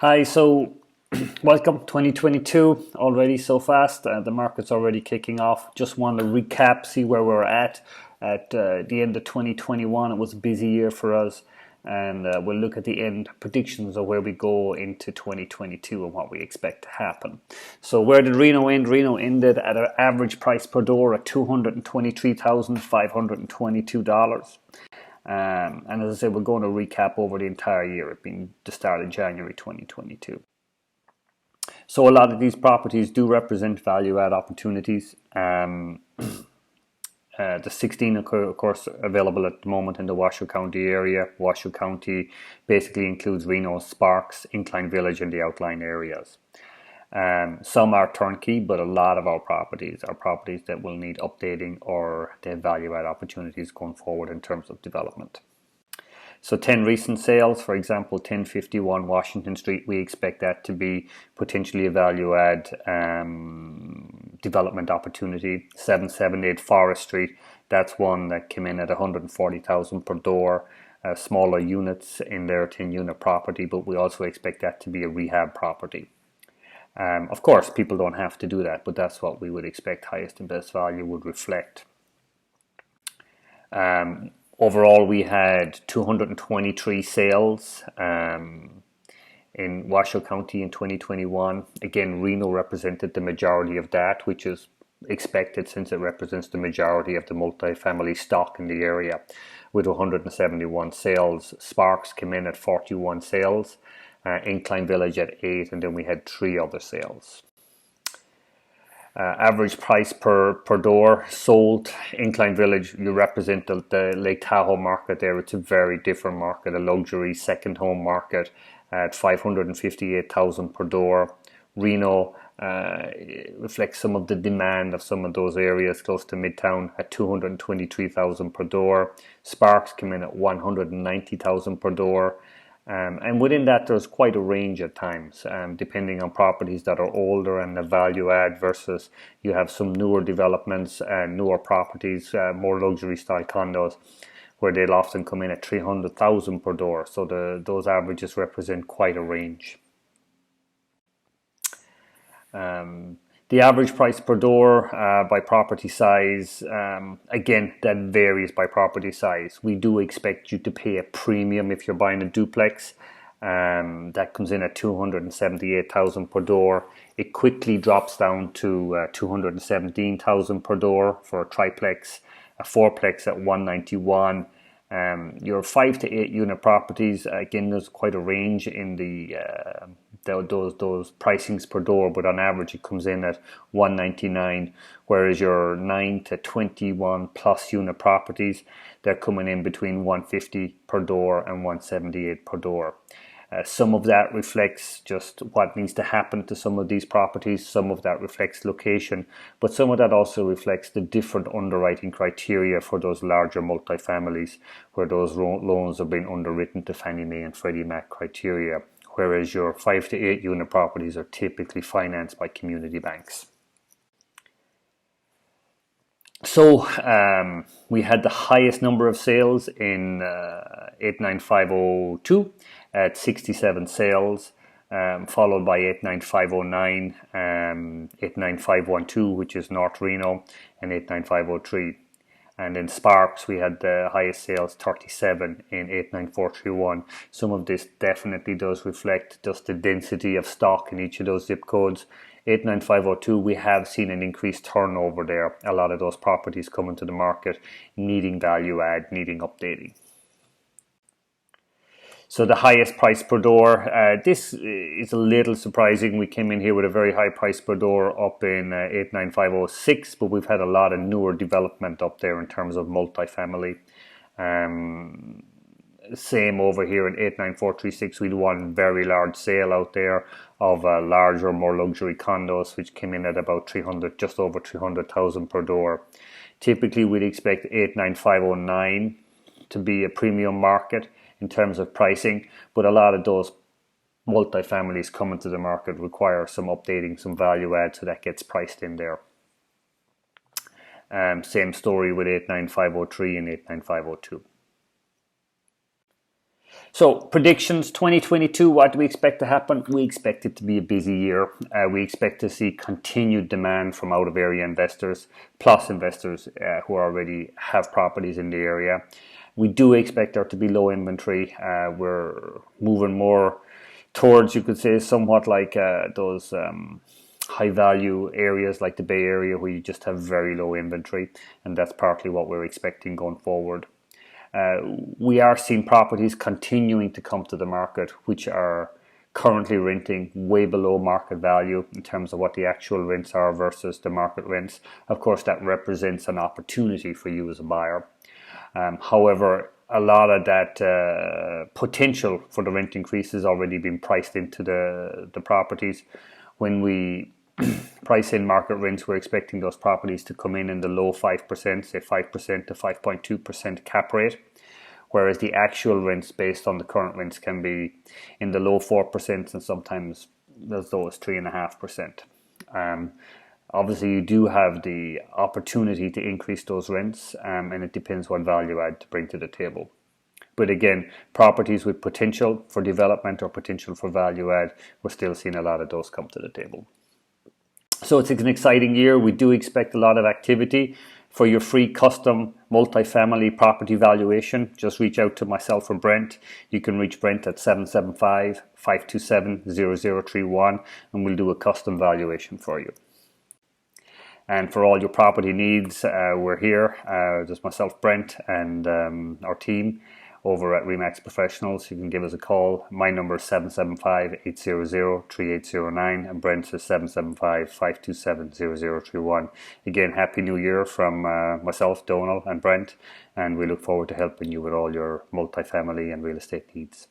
Hi, so welcome 2022 already so fast. The market's already kicking off. Just want to recap, see where we're at the end of 2021. It was a busy year for us, and we'll look at the end predictions of where we go into 2022 and what we expect to happen. So where did Reno end? Reno ended at an average price per door at $223,522. And as I said, we're going to recap over the entire year. It being the start of January 2022. So a lot of these properties do represent value add opportunities. The 16 of course available at the moment in the Washoe County area. Washoe County basically includes Reno, Sparks, Incline Village and the outlying areas. Some are turnkey, but a lot of our properties are properties that will need updating or they have value add opportunities going forward in terms of development. So 10 recent sales, for example, 1051 Washington Street, we expect that to be potentially a value add development opportunity. 778 Forest Street, that's one that came in at 140,000 per door. Smaller units in their 10-unit property, but we also expect that to be a rehab property. Of course, people don't have to do that, but that's what we would expect highest and best value would reflect. Overall, we had 223 sales in Washoe County in 2021. Again, Reno represented the majority of that, which is expected since it represents the majority of the multifamily stock in the area with 171 sales. Sparks came in at 41 sales. Incline Village at 8, and then we had 3 other sales. Average price per door sold. Incline Village, you represent the Lake Tahoe market there. It's a very different market, a luxury second home market at 558,000 per door. Reno reflects some of the demand of some of those areas close to Midtown at 223,000 per door. Sparks came in at 190,000 per door. And within that, there's quite a range at times, depending on properties that are older and the value add versus you have some newer developments and newer properties, more luxury style condos, where they'll often come in at 300,000 per door. So those averages represent quite a range. The average price per door by property size, again, that varies by property size. We do expect you to pay a premium if you're buying a duplex. That comes in at 278,000 per door. It quickly drops down to 217,000 per door for a triplex, a fourplex at 191. Your 5 to 8 unit properties, again, there's quite a range in those pricings per door, but on average it comes in at 199, whereas your 9 to 21 plus unit properties, they're coming in between 150 per door and 178 per door. Some of that reflects just what needs to happen to some of these properties. Some of that reflects location, but some of that also reflects the different underwriting criteria for those larger multifamilies, where those loans are being underwritten to Fannie Mae and Freddie Mac criteria, whereas your 5 to 8 unit properties are typically financed by community banks. So we had the highest number of sales in 89502 at 67 sales, followed by 89509, 89512, which is North Reno, and 89503. And in Sparks, we had the highest sales, 37 in 89431. Some of this definitely does reflect just the density of stock in each of those zip codes. 89502, we have seen an increased turnover there. A lot of those properties coming to the market needing value add, needing updating. So the highest price per door, this is a little surprising. We came in here with a very high price per door up in 89506, but we've had a lot of newer development up there in terms of multifamily. Same over here in 89436, we had one very large sale out there of larger, more luxury condos, which came in at about 300, just over 300,000 per door. Typically, we'd expect 89509 to be a premium market in terms of pricing, but a lot of those multifamilies coming to the market require some updating, some value add, so that gets priced in there. Same story with 89503 and 89502. So predictions 2022, what do we expect to happen? We expect it to be a busy year. We expect to see continued demand from out of area investors, plus investors who already have properties in the area. We do expect there to be low inventory. We're moving more towards, you could say, somewhat like those high value areas like the Bay Area where you just have very low inventory, and that's partly what we're expecting going forward. We are seeing properties continuing to come to the market which are currently renting way below market value in terms of what the actual rents are versus the market rents. Of course, that represents an opportunity for you as a buyer. However, a lot of that potential for the rent increase has already been priced into the properties. When we price in market rents, we're expecting those properties to come in the low 5%, say 5% to 5.2% cap rate, whereas the actual rents based on the current rents can be in the low 4% and sometimes as low as 3.5%. Obviously, you do have the opportunity to increase those rents, and it depends what value add to bring to the table. But again, properties with potential for development or potential for value add, we're still seeing a lot of those come to the table. So it's an exciting year. We do expect a lot of activity. For your free custom multifamily property valuation, just reach out to myself or Brent. You can reach Brent at 775-527-0031 and we'll do a custom valuation for you. And for all your property needs, we're here. There's myself, Brent, and our team over at Remax Professionals. You can give us a call. My number is 775-800-3809 and Brent's is 775-527-0031. Again, Happy New Year from myself, Donal, and Brent, and we look forward to helping you with all your multifamily and real estate needs.